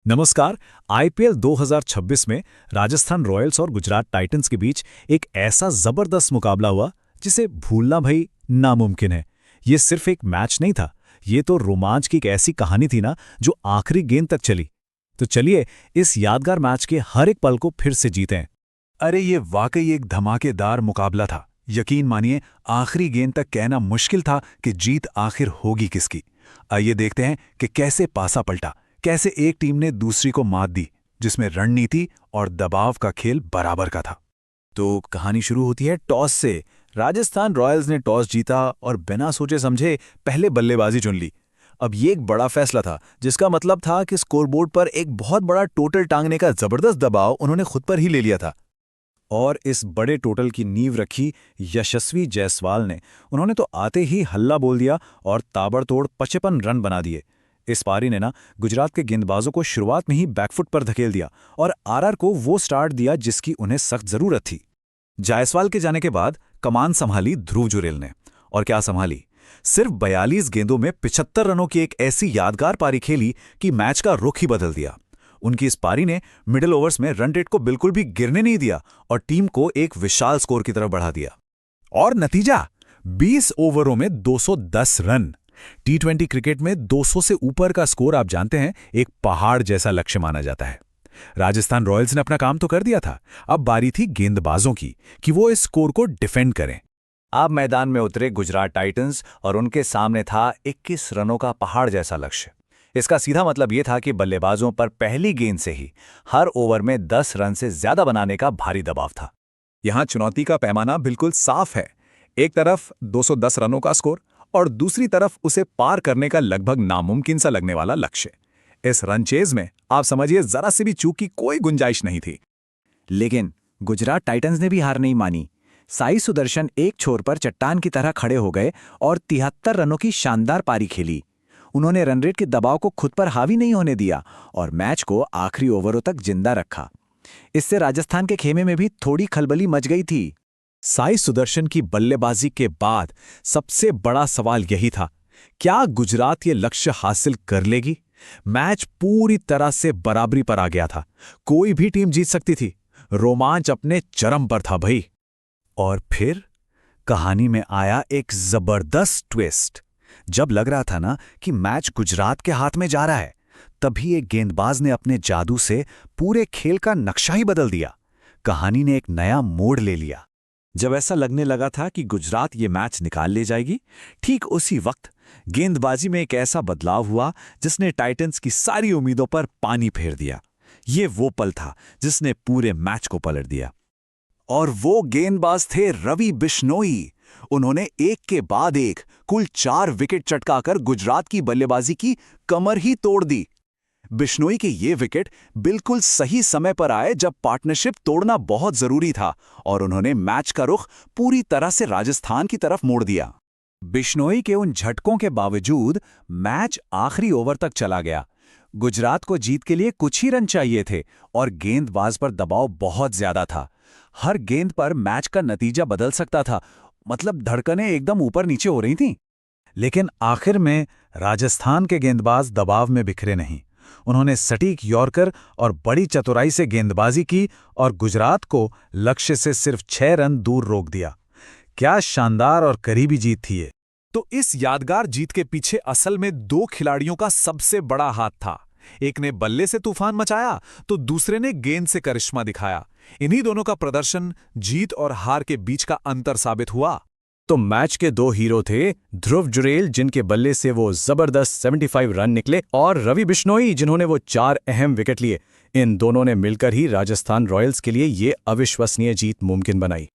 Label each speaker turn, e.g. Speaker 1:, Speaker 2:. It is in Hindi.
Speaker 1: नमस्कार। आईपीएल 2026 में राजस्थान रॉयल्स और गुजरात टाइटंस के बीच एक ऐसा जबरदस्त मुकाबला हुआ जिसे भूलना भाई नामुमकिन है। ये सिर्फ एक मैच नहीं था, ये तो रोमांच की एक ऐसी कहानी थी ना जो आखिरी गेंद तक चली। तो चलिए इस यादगार मैच के हर एक पल को फिर से जीतें।
Speaker 2: अरे ये वाकई एक धमाकेदार मुकाबला था। यकीन मानिए आखिरी गेंद तक कहना मुश्किल था कि जीत आखिर होगी किसकी। आइए देखते हैं कि कैसे पासा पलटा, कैसे एक टीम ने दूसरी को मात दी, जिसमें रणनीति और दबाव का खेल बराबर का था।
Speaker 1: तो कहानी शुरू होती है टॉस से। राजस्थान रॉयल्स ने टॉस जीता और बिना सोचे समझे पहले बल्लेबाजी चुन ली। अब ये एक बड़ा फैसला था जिसका मतलब था कि स्कोरबोर्ड पर एक बहुत बड़ा टोटल टांगने का जबरदस्त दबाव उन्होंने खुद पर ही ले लिया था। और इस बड़े टोटल की नींव रखी यशस्वी जायसवाल ने। उन्होंने तो आते ही हल्ला बोल दिया और ताबड़तोड़ 55 रन बना दिए। इस पारी ने ना गुजरात के गेंदबाजों को शुरुआत में ही बैकफुट पर धकेल दिया और आरआर को वो स्टार्ट दिया जिसकी उन्हें सख्त जरूरत थी। जायसवाल के जाने के बाद कमान संभाली ध्रुव जुरेल ने। और क्या संभाली, सिर्फ 42 गेंदों में 75 रनों की एक ऐसी यादगार पारी खेली कि मैच का रुख ही बदल दिया। उनकी इस पारी ने मिडिल ओवर्स में रन रेट को बिल्कुल भी गिरने नहीं दिया और टीम को एक विशाल स्कोर की तरफ बढ़ा दिया। और नतीजा 20 ओवरों में 210 रन। टी20 क्रिकेट में 200 से ऊपर का स्कोर आप जानते हैं एक पहाड़ जैसा लक्ष्य माना जाता है। राजस्थान रॉयल्स ने अपना काम तो कर दिया था, अब बारी थी गेंदबाजों की कि वो इस स्कोर को डिफेंड करें। अब मैदान में उतरे गुजरात टाइटंस और उनके सामने था 21 रनों का पहाड़ जैसा लक्ष्य। इसका सीधा मतलब यह था कि बल्लेबाजों पर पहली गेंद से ही हर ओवर में 10 रन से ज्यादा बनाने का भारी दबाव था।
Speaker 2: यहां चुनौती का पैमाना बिल्कुल साफ है। एक तरफ 210 रनों का स्कोर और दूसरी तरफ उसे पार करने का लगभग नामुमकिन सा लगने वाला लक्ष्य। इस रनचेज में आप समझिए जरा सी भी चूक की कोई गुंजाइश नहीं थी।
Speaker 1: लेकिन गुजरात टाइटंस ने भी हार नहीं मानी। साई सुदर्शन एक छोर पर चट्टान की तरह खड़े हो गए और 73 रनों की शानदार पारी खेली। उन्होंने रनरेट के दबाव को खुद पर हावी नहीं होने दिया और मैच को आखिरी ओवरों तक जिंदा रखा। इससे राजस्थान के खेमे में भी थोड़ी खलबली मच गई थी। साई सुदर्शन की बल्लेबाजी के बाद सबसे बड़ा सवाल यही था, क्या गुजरात ये लक्ष्य हासिल कर लेगी? मैच पूरी तरह से बराबरी पर आ गया था, कोई भी टीम जीत सकती थी। रोमांच अपने चरम पर था भाई। और फिर कहानी में आया एक जबरदस्त ट्विस्ट। जब लग रहा था ना कि मैच गुजरात के हाथ में जा रहा है, तभी एक गेंदबाज ने अपने जादू से पूरे खेल का नक्शा ही बदल दिया। कहानी ने एक नया मोड़ ले लिया। जब ऐसा लगने लगा था कि गुजरात ये मैच निकाल ले जाएगी, ठीक उसी वक्त गेंदबाजी में एक ऐसा बदलाव हुआ जिसने टाइटंस की सारी उम्मीदों पर पानी फेर दिया। ये वो पल था जिसने पूरे मैच को पलट दिया। और वो गेंदबाज थे रवि बिश्नोई। उन्होंने एक के बाद एक कुल 4 विकेट चटकाकर गुजरात की बल्लेबाजी की कमर ही तोड़ दी। बिश्नोई के ये विकेट बिल्कुल सही समय पर आए जब पार्टनरशिप तोड़ना बहुत जरूरी था और उन्होंने मैच का रुख पूरी तरह से राजस्थान की तरफ मोड़ दिया। बिश्नोई के उन झटकों के बावजूद मैच आखिरी ओवर तक चला गया। गुजरात को जीत के लिए कुछ ही रन चाहिए थे और गेंदबाज पर दबाव बहुत ज्यादा था। हर गेंद पर मैच का नतीजा बदल सकता था, मतलब धड़कनें एकदम ऊपर नीचे हो रही थीं। लेकिन आखिर में राजस्थान के गेंदबाज दबाव में बिखरे नहीं। उन्होंने सटीक यॉर्कर और बड़ी चतुराई से गेंदबाजी की और गुजरात को लक्ष्य से सिर्फ 6 रन दूर रोक दिया। क्या शानदार और करीबी जीत थी ये।
Speaker 2: तो इस यादगार जीत के पीछे असल में 2 खिलाड़ियों का सबसे बड़ा हाथ था। एक ने बल्ले से तूफान मचाया तो दूसरे ने गेंद से करिश्मा दिखाया। इन्हीं दोनों का प्रदर्शन जीत और हार के बीच का अंतर साबित हुआ।
Speaker 1: तो मैच के 2 हीरो थे ध्रुव जुरेल, जिनके बल्ले से वो जबरदस्त 75 रन निकले, और रवि बिश्नोई, जिन्होंने वो 4 अहम विकेट लिए। इन दोनों ने मिलकर ही राजस्थान रॉयल्स के लिए ये अविश्वसनीय जीत मुमकिन बनाई।